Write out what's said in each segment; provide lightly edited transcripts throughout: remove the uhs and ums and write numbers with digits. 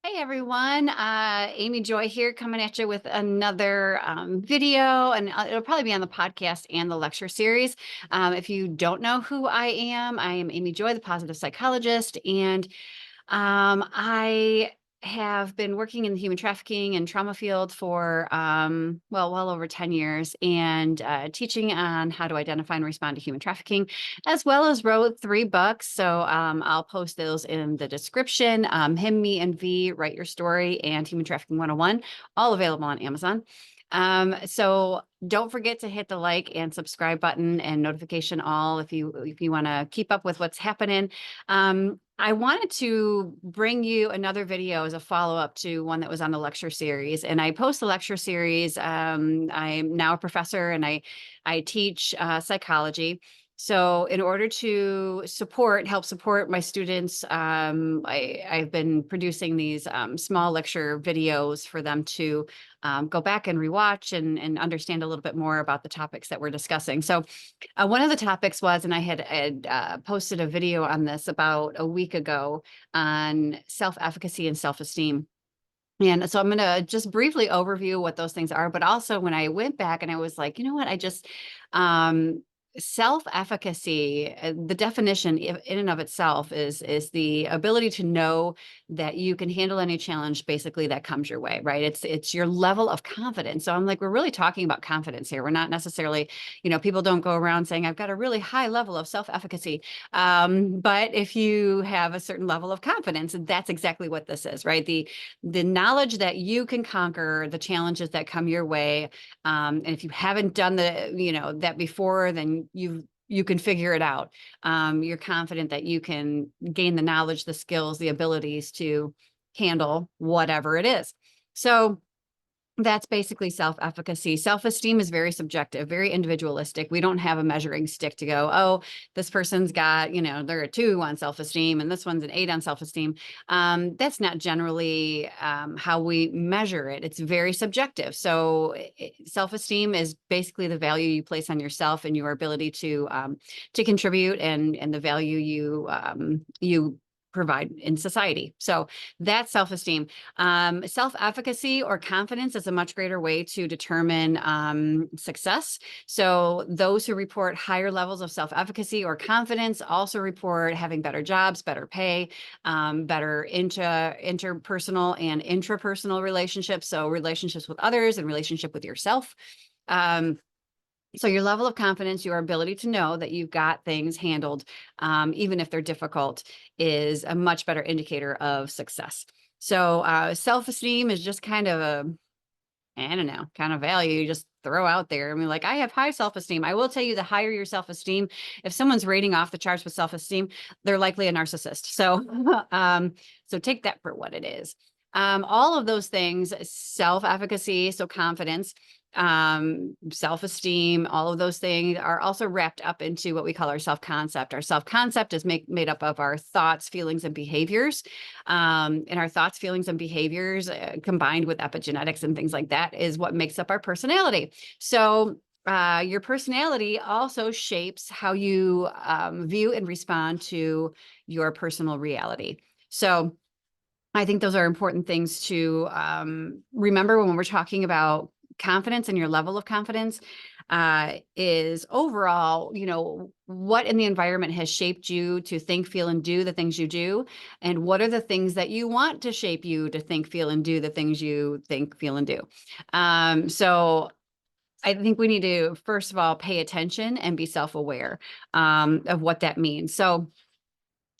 Hey everyone, Amy Joy here coming at you with another video, and it'll probably be on the podcast and the lecture series. If you don't know who I am Amy Joy, the positive psychologist, and I have been working in the human trafficking and trauma field for, well over 10 years and teaching on how to identify and respond to human trafficking, as well as wrote 3 books. So I'll post those in the description. Him, Me, and V, Write Your Story, and Human Trafficking 101, all available on Amazon. So don't forget to hit the like and subscribe button and notification all if you want to keep up with what's happening. I wanted to bring you another video as a follow-up to one that was on the lecture series, and I post the lecture series. I'm now a professor and I teach psychology. So in order to help support my students, I've been producing these small lecture videos for them to go back and rewatch and understand a little bit more about the topics that we're discussing. So one of the topics was, and I had posted a video on this about a week ago, on self-efficacy and self-esteem. And so I'm going to just briefly overview what those things are. But also when I went back and I was like, you know what, um, self-efficacy, the definition in and of itself is the ability to know that you can handle any challenge basically that comes your way, right? It's your level of confidence. So I'm like, we're really talking about confidence here. We're not necessarily, people don't go around saying, I've got a really high level of self-efficacy. But if you have a certain level of confidence, that's exactly what this is, right? The knowledge that you can conquer the challenges that come your way. And if you haven't done that before, then you can figure it out. You're confident that you can gain the knowledge, the skills, the abilities to handle whatever it is. So that's basically self-efficacy. Self-esteem is very subjective, very individualistic. We don't have a measuring stick to go, oh, this person's got, they're a 2 on self-esteem and this one's an 8 on self-esteem. That's not generally how we measure it. It's very subjective. So self-esteem is basically the value you place on yourself and your ability to contribute, and the value you provide in society. So that's self-esteem. Self-efficacy or confidence is a much greater way to determine success. So those who report higher levels of self-efficacy or confidence also report having better jobs, better pay, better interpersonal and intrapersonal relationships. So relationships with others and relationship with yourself. So your level of confidence, your ability to know that you've got things handled, even if they're difficult, is a much better indicator of success. So self-esteem is just kind of I don't know, kind of value you just throw out there. I mean, like, I have high self-esteem. I will tell you, the higher your self-esteem, if someone's rating off the charts with self-esteem, they're likely a narcissist. So, so take that for what it is. All of those things, self-efficacy, so confidence, self-esteem, all of those things are also wrapped up into what we call our self-concept. Our self-concept is made up of our thoughts, feelings, and behaviors. And our thoughts, feelings, and behaviors combined with epigenetics and things like that is what makes up our personality. So your personality also shapes how you view and respond to your personal reality. So I think those are important things to remember when we're talking about confidence, and your level of confidence is overall, what in the environment has shaped you to think, feel, and do the things you do, and what are the things that you want to shape you to think, feel, and do the things you think, feel, and do. So I think we need to, first of all, pay attention and be self-aware of what that means. So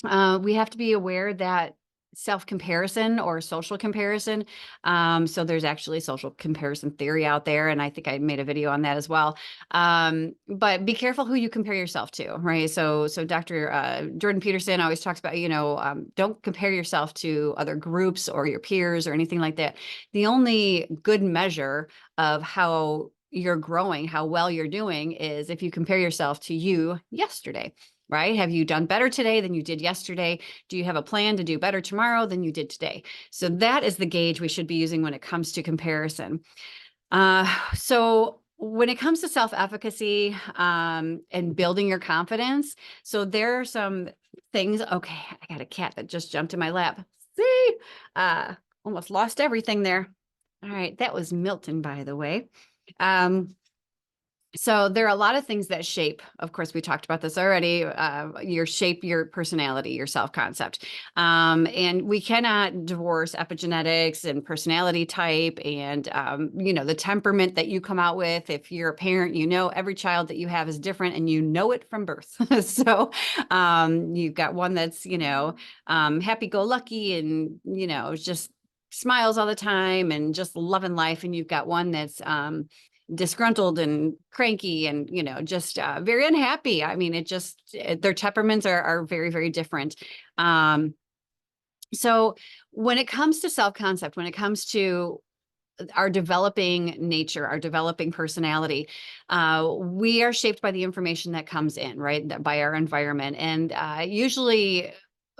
we have to be aware that self-comparison or social comparison. So there's actually social comparison theory out there, and I think I made a video on that as well. But be careful who you compare yourself to, right? So Dr. Jordan Peterson always talks about, don't compare yourself to other groups or your peers or anything like that. The only good measure of how you're growing, how well you're doing, is if you compare yourself to you yesterday. Right? Have you done better today than you did yesterday? Do you have a plan to do better tomorrow than you did today? So that is the gauge we should be using when it comes to comparison. So when it comes to self-efficacy and building your confidence, so there are some things. Okay, I got a cat that just jumped in my lap. See, almost lost everything there. All right, that was Milton, by the way. Um, so there are a lot of things that shape, of course, we talked about this already, your personality, your self-concept. And we cannot divorce epigenetics and personality type and, the temperament that you come out with. If you're a parent, every child that you have is different and you know it from birth. So you've got one that's, happy-go-lucky and, just smiles all the time and just loving life. And you've got one that's, disgruntled and cranky and just very unhappy. I mean, their temperaments are very, very different. So when it comes to self-concept, when it comes to our developing nature, our developing personality, we are shaped by the information that comes in, right? By our environment. And usually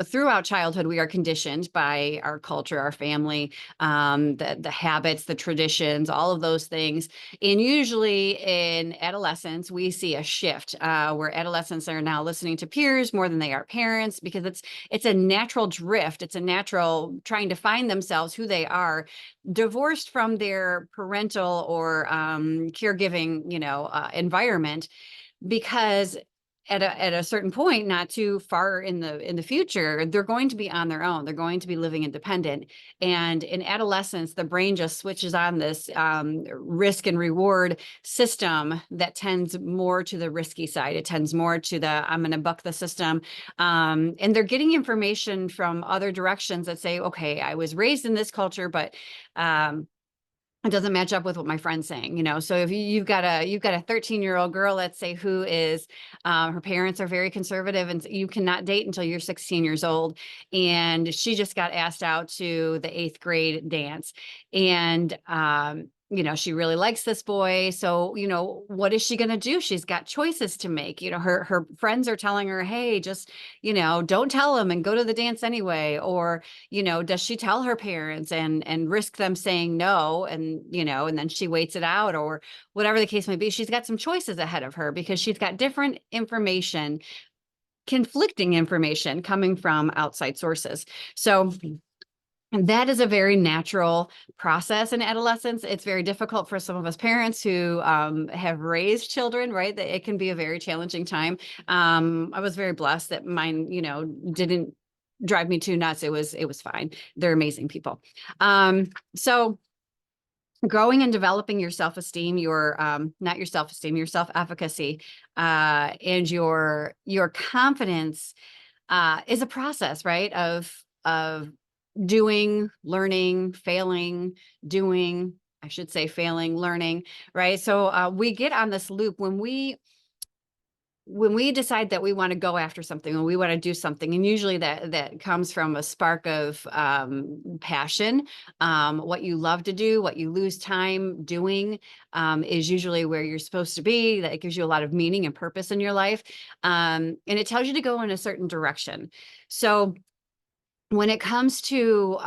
throughout childhood, we are conditioned by our culture, our family, the habits, the traditions, all of those things. And usually in adolescence, we see a shift where adolescents are now listening to peers more than they are parents, because it's a natural drift. It's a natural trying to find themselves, who they are, divorced from their parental or caregiving, environment, because at a certain point, not too far in the future, they're going to be on their own. They're going to be living independent. And in adolescence, the brain just switches on this risk and reward system that tends more to the risky side. It tends more to the I'm going to buck the system. And they're getting information from other directions that say, okay, I was raised in this culture, but it doesn't match up with what my friend's saying, So if you've got a 13-year-old girl, let's say, who is her parents are very conservative, and you cannot date until you're 16 years old, and she just got asked out to the 8th grade dance, and she really likes this boy. So, what is she going to do? She's got choices to make. Her friends are telling her, hey, just, don't tell him and go to the dance anyway. Or, does she tell her parents and risk them saying no? And, and then she waits it out, or whatever the case may be. She's got some choices ahead of her because she's got different information, conflicting information coming from outside sources. So that is a very natural process in adolescence. It's very difficult for some of us parents who have raised children, right? That it can be a very challenging time. I was very blessed that mine, didn't drive me too nuts. It was fine. They're amazing people. So growing and developing your self-esteem, not your self-esteem, your self-efficacy, and your confidence is a process, right? Of doing, learning, failing, doing, I should say failing, learning, right? So we get on this loop when we decide that we want to go after something, when we want to do something, and usually that comes from a spark of passion. What you love to do, what you lose time doing, is usually where you're supposed to be. That gives you a lot of meaning and purpose in your life, and it tells you to go in a certain direction. So when it comes to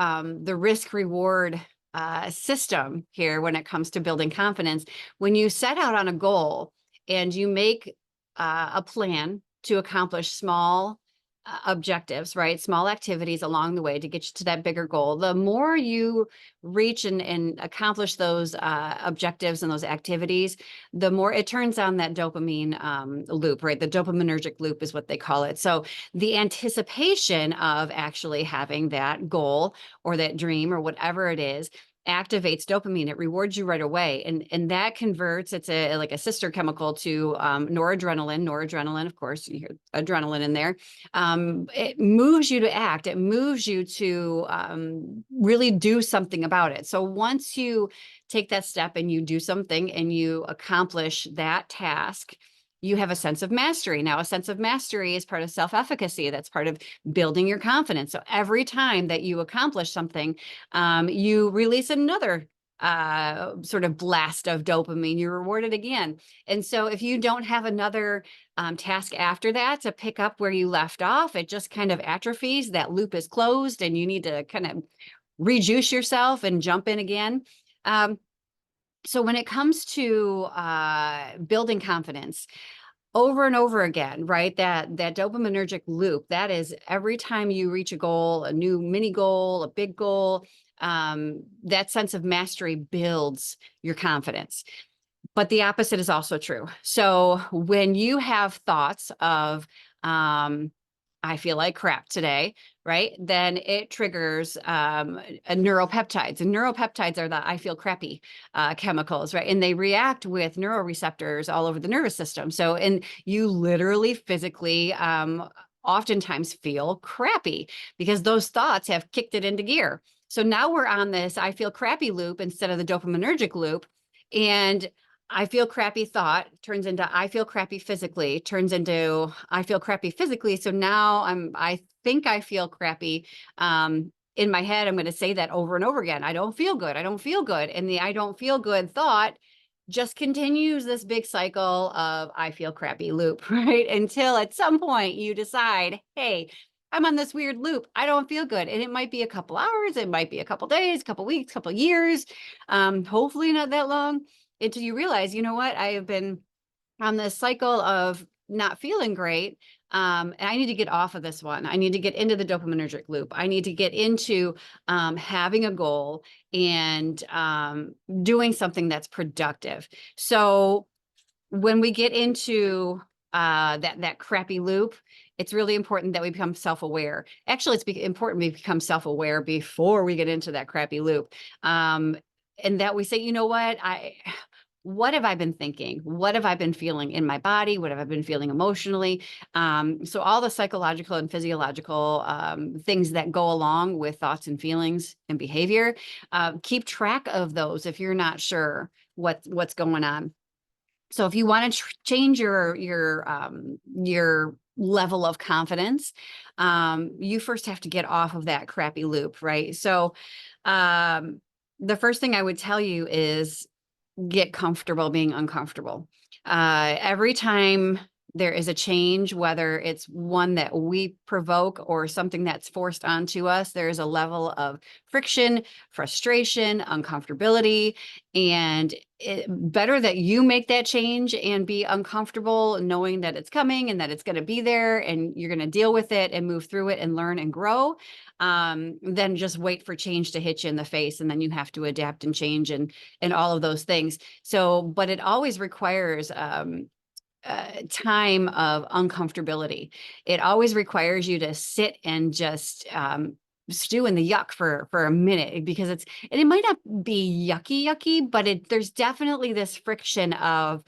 the risk reward system here, when it comes to building confidence, when you set out on a goal and you make a plan to accomplish small objectives, right? Small activities along the way to get you to that bigger goal. The more you reach and accomplish those objectives and those activities, the more it turns on that dopamine loop, right? The dopaminergic loop is what they call it. So the anticipation of actually having that goal or that dream or whatever it is activates dopamine. It rewards you right away. And that converts, it's like a sister chemical to noradrenaline. Noradrenaline, of course, you hear adrenaline in there. It moves you to act. It moves you to really do something about it. So once you take that step and you do something and you accomplish that task, you have a sense of mastery. Now, a sense of mastery is part of self-efficacy. That's part of building your confidence. So every time that you accomplish something, you release another sort of blast of dopamine. You're rewarded again. And so if you don't have another task after that to pick up where you left off, it just kind of atrophies. That loop is closed and you need to kind of rejuice yourself and jump in again. So when it comes to building confidence, over and over again, right? That dopaminergic loop, that is every time you reach a goal, a new mini goal, a big goal, that sense of mastery builds your confidence. But the opposite is also true. So when you have thoughts of, I feel like crap today, right? Then it triggers a neuropeptides. And neuropeptides are the I feel crappy chemicals, right? And they react with neuroreceptors all over the nervous system. So, and you literally physically oftentimes feel crappy because those thoughts have kicked it into gear. So now we're on this I feel crappy loop instead of the dopaminergic loop. And I feel crappy thought turns into I feel crappy physically, turns into I feel crappy physically. So now I think I feel crappy. In my head, I'm going to say that over and over again. I don't feel good. I don't feel good. And the I don't feel good thought just continues this big cycle of I feel crappy loop, right? Until at some point you decide, hey, I'm on this weird loop. I don't feel good. And it might be a couple hours, it might be a couple days, couple weeks, couple years, hopefully not that long, until you realize, you know what, I have been on this cycle of not feeling great. And I need to get off of this one. I need to get into the dopaminergic loop. I need to get into having a goal and doing something that's productive. So when we get into that crappy loop, it's really important that we become self-aware. Actually, it's important we become self-aware before we get into that crappy loop. And that we say, you know what have I been thinking? What have I been feeling in my body? What have I been feeling emotionally? So all the psychological and physiological things that go along with thoughts and feelings and behavior, keep track of those if you're not sure what's going on. So if you want to change your level of confidence, you first have to get off of that crappy loop, right? So the first thing I would tell you is get comfortable being uncomfortable. Every time there is a change, whether it's one that we provoke or something that's forced onto us, there is a level of friction, frustration, uncomfortability, and better that you make that change and be uncomfortable knowing that it's coming and that it's going to be there and you're going to deal with it and move through it and learn and grow, then just wait for change to hit you in the face. And then you have to adapt and change and all of those things. So, but it always requires time of uncomfortability. It always requires you to sit and just stew in the yuck for a minute, because and it might not be yucky, but there's definitely this friction of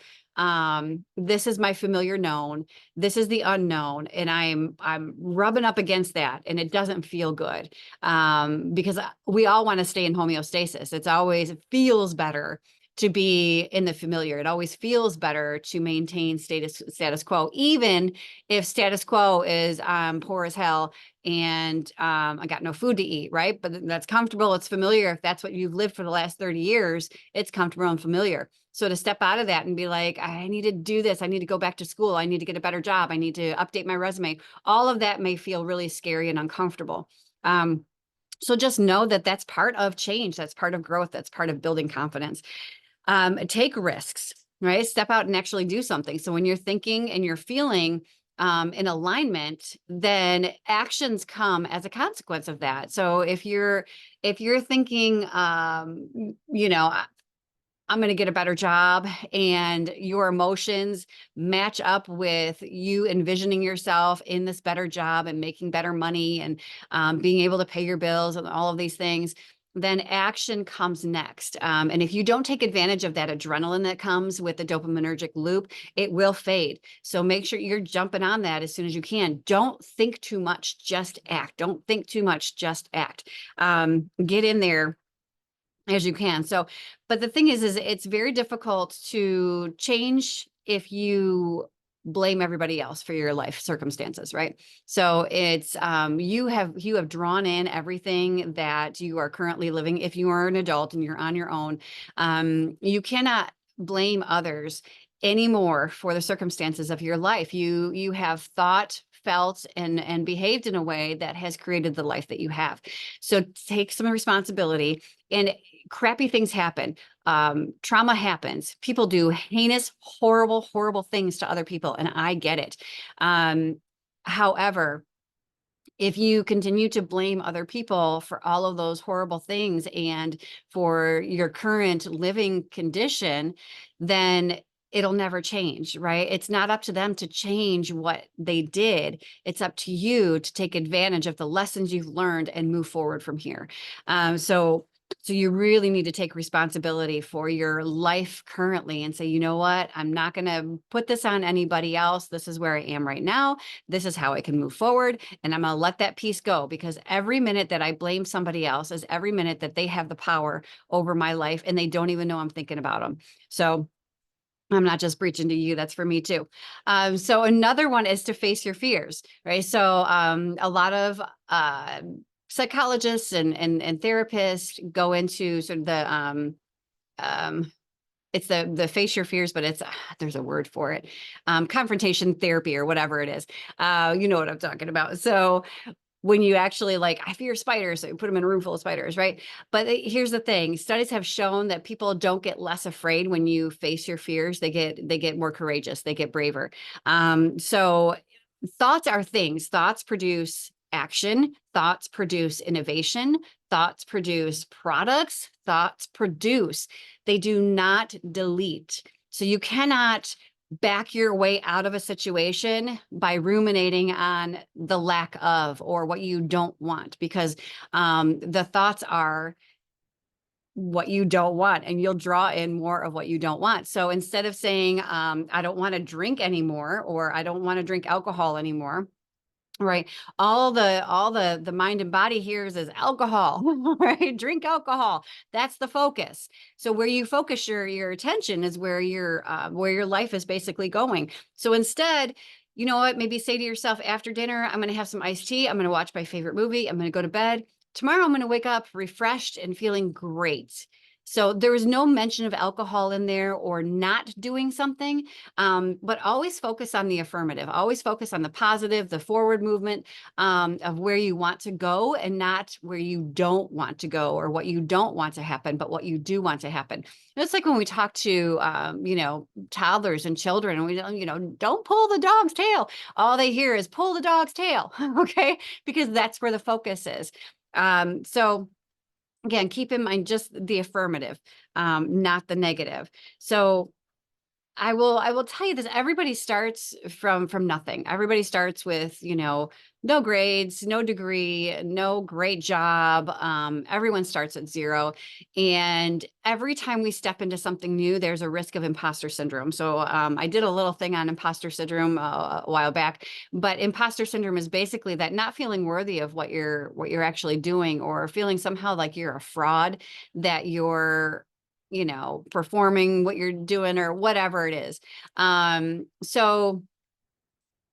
this is my familiar known, this is the unknown, and I'm rubbing up against that, and it doesn't feel good, because we all want to stay in homeostasis. It feels better to be in the familiar. It always feels better to maintain status quo, even if status quo is poor as hell and I got no food to eat, right? But that's comfortable, it's familiar. If that's what you've lived for the last 30 years, it's comfortable and familiar. So to step out of that and be like, I need to do this, I need to go back to school, I need to get a better job, I need to update my resume, all of that may feel really scary and uncomfortable. So just know that that's part of change, that's part of growth, that's part of building confidence. Take risks, right? Step out and actually do something. So when you're thinking and you're feeling in alignment, then actions come as a consequence of that. So if you're thinking, I'm going to get a better job, and your emotions match up with you envisioning yourself in this better job and making better money and being able to pay your bills and all of these things, then action comes next. And if you don't take advantage of that adrenaline that comes with the dopaminergic loop, it will fade. So make sure you're jumping on that as soon as you can. Don't think too much, just act. Don't think too much, just act. Get in there as you can. So, but the thing is it's very difficult to change if you blame everybody else for your life circumstances, right? So it's you have drawn in everything that you are currently living. If you are an adult and you're on your own, you cannot blame others anymore for the circumstances of your life. You have thought, felt, and behaved in a way that has created the life that you have. So take some responsibility. And crappy things happen. Trauma happens. People do heinous, horrible things to other people, and I get it. However, if you continue to blame other people for all of those horrible things and for your current living condition, then it'll never change, right? It's not up to them to change what they did. It's up to you to take advantage of the lessons you've learned and move forward from here. So you really need to take responsibility for your life currently and say, you know what? I'm not going to put this on anybody else. This is where I am right now. This is how I can move forward. And I'm going to let that piece go, because every minute that I blame somebody else is every minute that they have the power over my life and they don't even know I'm thinking about them. So I'm not just preaching to you, that's for me too. So another one is to face your fears, right? So a lot of psychologists and therapists go into sort of the it's the face your fears, but it's there's a word for it, confrontation therapy or whatever it is. You know what I'm talking about. So when you actually, like, I fear spiders, so you put them in a room full of spiders, right? But here's the thing: studies have shown that people don't get less afraid when you face your fears. They get more courageous. They get braver. So thoughts are things. Thoughts produce action. Thoughts produce innovation. Thoughts produce products. Thoughts produce. They do not delete. So you cannot back your way out of a situation by ruminating on the lack of or what you don't want, because the thoughts are what you don't want, and you'll draw in more of what you don't want. So instead of saying, I don't want to drink anymore, or I don't want to drink alcohol anymore, right? All the mind and body hears is alcohol, right? Drink alcohol. That's the focus. So where you focus your attention is where your life is basically going. So instead, you know what? Maybe say to yourself, after dinner, I'm going to have some iced tea. I'm going to watch my favorite movie. I'm going to go to bed. Tomorrow, I'm going to wake up refreshed and feeling great. So there was no mention of alcohol in there or not doing something. But always focus on the affirmative, always focus on the positive, the forward movement of where you want to go, and not where you don't want to go or what you don't want to happen, but what you do want to happen. It's like when we talk to, toddlers and children, and we don't, don't pull the dog's tail. All they hear is pull the dog's tail. Okay. Because that's where the focus is. So again, keep in mind just the affirmative, not the negative. So I will tell you this: everybody starts from nothing. Everybody starts with, no grades, no degree, no great job. Everyone starts at zero. And every time we step into something new, there's a risk of imposter syndrome. So I did a little thing on imposter syndrome a while back, but imposter syndrome is basically that not feeling worthy of what you're actually doing, or feeling somehow like you're a fraud, that you're performing what you're doing or whatever it is. So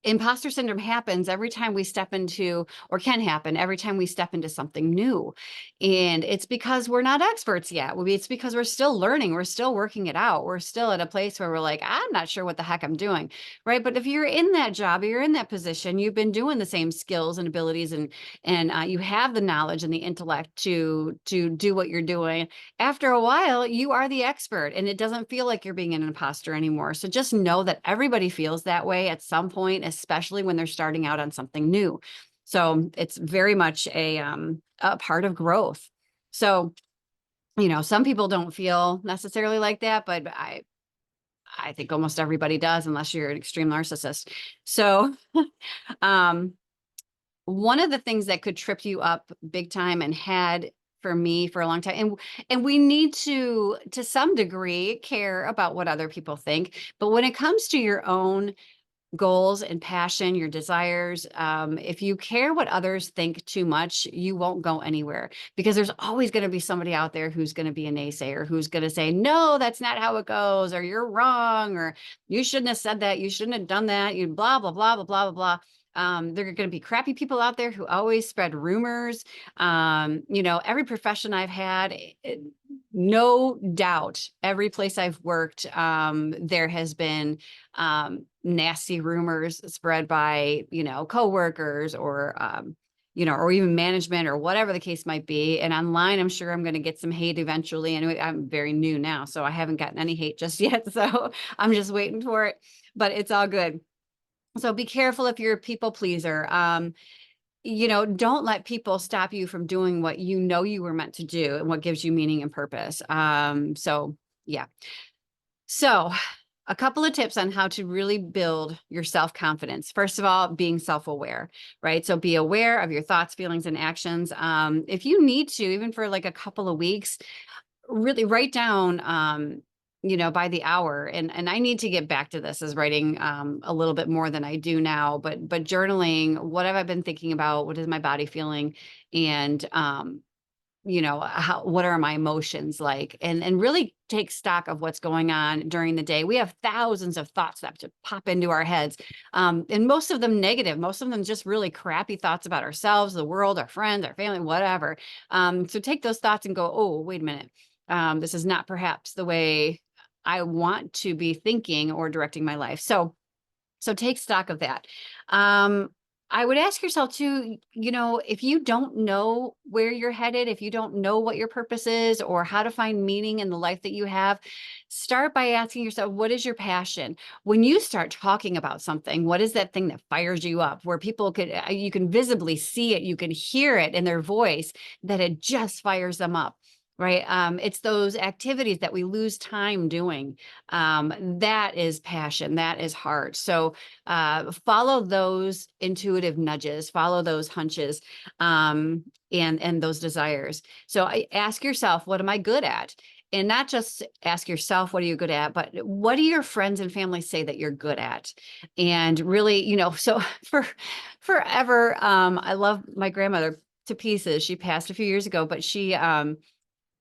imposter syndrome happens every time we step into, or can happen every time we step into something new. And it's because we're not experts yet. It's because we're still learning. We're still working it out. We're still at a place where we're like, I'm not sure what the heck I'm doing. Right. But if you're in that job, you're in that position, you've been doing the same skills and abilities, and you have the knowledge and the intellect to do what you're doing. After a while, you are the expert, and it doesn't feel like you're being an imposter anymore. So just know that everybody feels that way at some point, especially when they're starting out on something new. So it's very much a part of growth. So, some people don't feel necessarily like that, but I think almost everybody does, unless you're an extreme narcissist. So, one of the things that could trip you up big time, and had for me for a long time, and we need to some degree, care about what other people think. But when it comes to your own goals and passion, your desires, if you care what others think too much, you won't go anywhere, because there's always going to be somebody out there who's going to be a naysayer, who's going to say, no, that's not how it goes, or you're wrong, or you shouldn't have said that, you shouldn't have done that, you blah, blah, blah, blah, blah, blah, blah. There are going to be crappy people out there who always spread rumors. Every profession I've had, no doubt, every place I've worked, there has been nasty rumors spread by, coworkers, or, or even management, or whatever the case might be. And online, I'm sure I'm going to get some hate eventually. And I'm very new now, so I haven't gotten any hate just yet. So I'm just waiting for it, but it's all good. So be careful if you're a people pleaser. don't let people stop you from doing what you know you were meant to do and what gives you meaning and purpose. So yeah. So a couple of tips on how to really build your self-confidence. First of all, being self-aware, right? So be aware of your thoughts, feelings, and actions. If you need to, even for like a couple of weeks, really write down, by the hour. And I need to get back to this as writing a little bit more than I do now, but journaling, what have I been thinking about? What is my body feeling? And what are my emotions like, and really take stock of what's going on during the day. We have thousands of thoughts that just pop into our heads, and most of them negative, most of them just really crappy thoughts about ourselves, the world, our friends, our family, whatever. So take those thoughts and go, oh, wait a minute, this is not perhaps the way I want to be thinking or directing my life. So take stock of that. I would ask yourself too, if you don't know where you're headed, if you don't know what your purpose is or how to find meaning in the life that you have, start by asking yourself, what is your passion? When you start talking about something, what is that thing that fires you up, where people you can visibly see it, you can hear it in their voice, that it just fires them up. Right. It's those activities that we lose time doing. That is passion. That is heart. So follow those intuitive nudges, follow those hunches, and those desires. So I ask yourself, what am I good at? And not just ask yourself, what are you good at, but what do your friends and family say that you're good at? And really, so for forever, I love my grandmother to pieces. She passed a few years ago, but she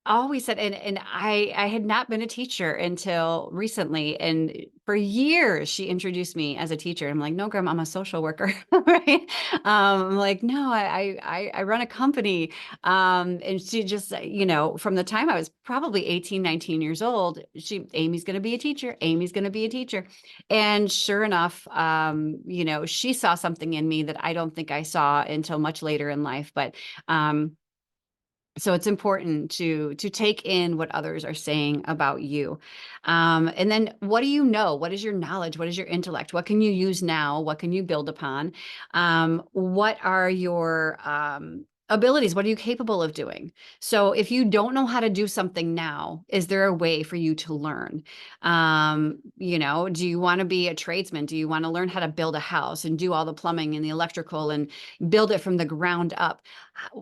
always said, and I had not been a teacher until recently, and for years she introduced me as a teacher. I'm like, no, Grandma, I'm a social worker, right? I'm like, no, I run a company. And she just, from the time I was probably 18, 19 years old, Amy's going to be a teacher. Amy's going to be a teacher. And sure enough, she saw something in me that I don't think I saw until much later in life. But so it's important to take in what others are saying about you. And then what do you know? What is your knowledge? What is your intellect? What can you use now? What can you build upon? What are your abilities? What are you capable of doing? So if you don't know how to do something now, is there a way for you to learn? Do you want to be a tradesman? Do you want to learn how to build a house and do all the plumbing and the electrical and build it from the ground up?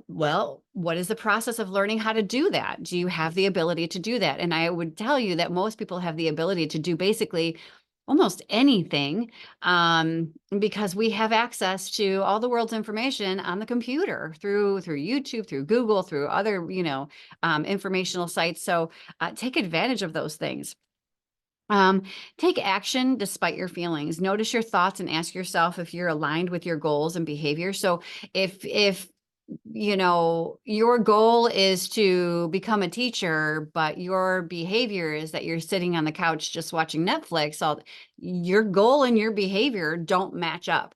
Well, what is the process of learning how to do that? Do you have the ability to do that? And I would tell you that most people have the ability to do basically almost anything, because we have access to all the world's information on the computer through YouTube, through Google, through other, informational sites. So take advantage of those things. Take action despite your feelings. Notice your thoughts and ask yourself if you're aligned with your goals and behavior. So if your goal is to become a teacher, but your behavior is that you're sitting on the couch just watching Netflix, your goal and your behavior don't match up.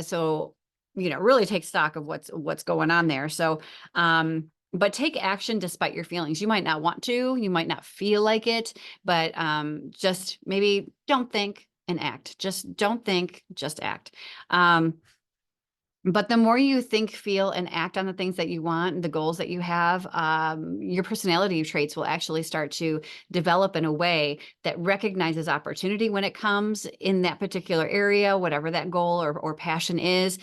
So really take stock of what's going on there. So but take action despite your feelings. You might not want to, you might not feel like it, but just maybe don't think and act. Just don't think, just act. But the more you think, feel, and act on the things that you want, the goals that you have, your personality traits will actually start to develop in a way that recognizes opportunity when it comes in that particular area, whatever that goal or passion is.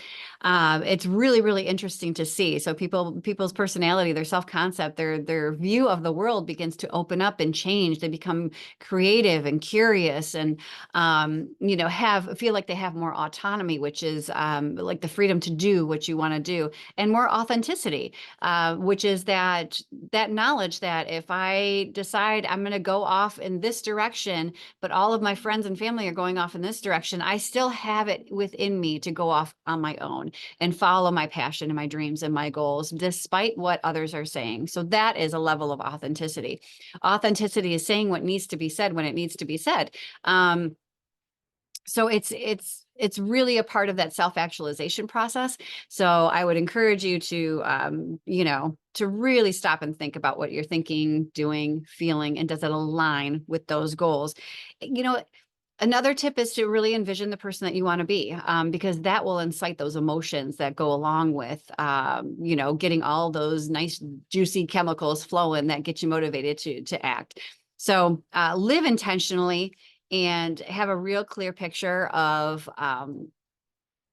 It's really, really interesting to see. So people's personality, their self-concept, their view of the world begins to open up and change. They become creative and curious, and feel like they have more autonomy, which is like the freedom to do what you want to do, and more authenticity, which is that knowledge that if I decide I'm going to go off in this direction, but all of my friends and family are going off in this direction, I still have it within me to go off on my own and follow my passion and my dreams and my goals, despite what others are saying. So that is a level of authenticity. Authenticity is saying what needs to be said when it needs to be said. So it's really a part of that self-actualization process. So I would encourage you to, to really stop and think about what you're thinking, doing, feeling, and does it align with those goals? Another tip is to really envision the person that you want to be, because that will incite those emotions that go along with, getting all those nice, juicy chemicals flowing that get you motivated to act. So live intentionally and have a real clear picture of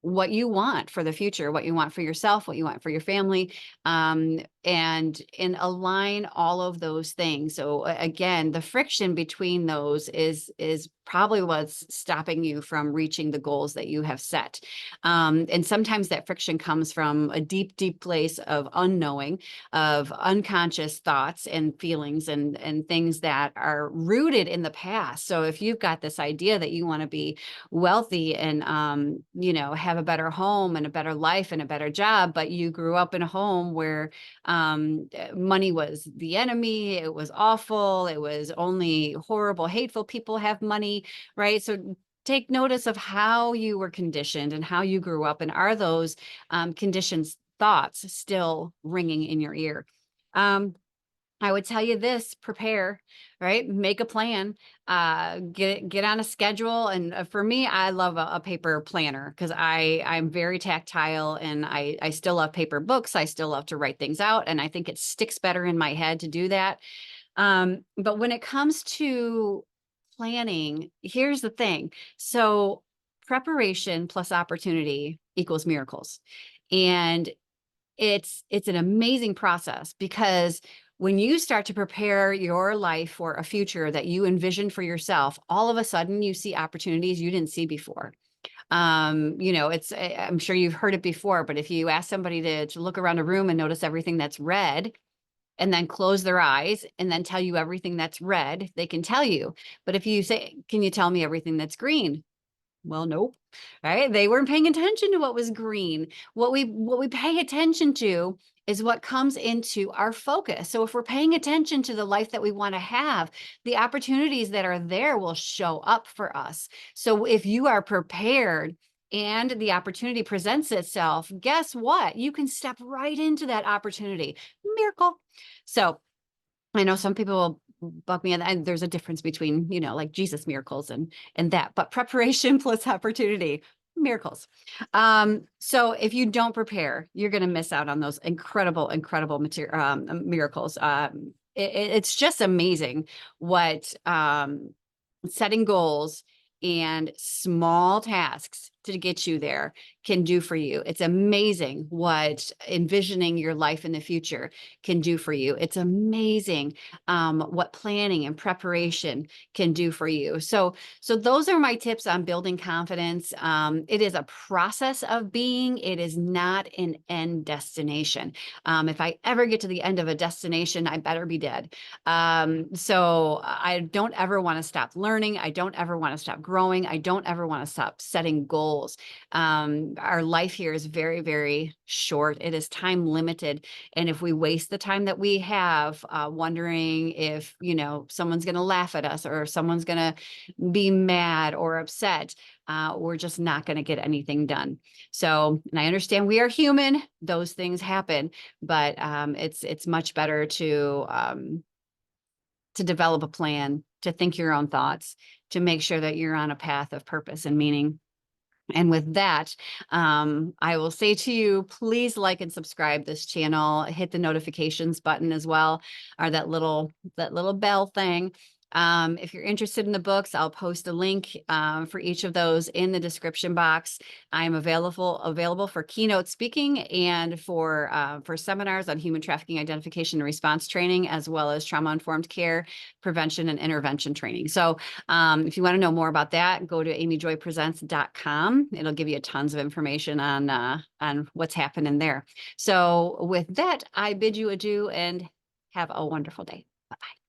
what you want for the future, what you want for yourself, what you want for your family, and align all of those things. So again, the friction between those is probably what's stopping you from reaching the goals that you have set. And sometimes that friction comes from a deep, deep place of unknowing, of unconscious thoughts and feelings and things that are rooted in the past. So if you've got this idea that you want to be wealthy and have a better home and a better life and a better job, but you grew up in a home where money was the enemy, it was awful, it was only horrible, hateful people have money, right? So take notice of how you were conditioned and how you grew up, and are those conditions thoughts still ringing in your ear? I would tell you this: prepare, right? Make a plan, get on a schedule. And for me, I love a paper planner because I'm very tactile, and I still love paper books. I still love to write things out, and I think it sticks better in my head to do that. But when it comes to planning, here's the thing. So preparation plus opportunity equals miracles. And it's an amazing process, because when you start to prepare your life for a future that you envision for yourself, all of a sudden you see opportunities you didn't see before. I'm sure you've heard it before, but if you ask somebody to look around a room and notice everything that's red, and then close their eyes and then tell you everything that's red, they can tell you. But if you say, can you tell me everything that's green? Well, nope. Right? They weren't paying attention to what was green. What we pay attention to is what comes into our focus. So if we're paying attention to the life that we want to have, the opportunities that are there will show up for us. So if you are prepared and the opportunity presents itself, guess what? You can step right into that opportunity. Miracle. So I know some people will bug me, and there's a difference between, like Jesus miracles and that, but preparation plus opportunity, miracles. So if you don't prepare, you're going to miss out on those incredible, incredible miracles. It's just amazing what setting goals and small tasks to get you there can do for you. It's amazing what envisioning your life in the future can do for you. It's amazing what planning and preparation can do for you. So those are my tips on building confidence. It is a process of being. It is not an end destination. If I ever get to the end of a destination, I better be dead. So I don't ever want to stop learning. I don't ever want to stop growing. I don't ever want to stop setting goals. Our life here is very, very short. It is time limited. And if we waste the time that we have wondering if, someone's going to laugh at us, or someone's going to be mad or upset, we're just not going to get anything done. So, and I understand we are human. Those things happen, but it's much better to develop a plan, to think your own thoughts, to make sure that you're on a path of purpose and meaning. And with that, I will say to you, please like and subscribe this channel, hit the notifications button as well, or that little bell thing. If you're interested in the books, I'll post a link for each of those in the description box. I'm available for keynote speaking and for seminars on human trafficking identification and response training, as well as trauma-informed care, prevention, and intervention training. So if you want to know more about that, go to amyjoypresents.com. It'll give you tons of information on what's happening there. So with that, I bid you adieu and have a wonderful day. Bye-bye.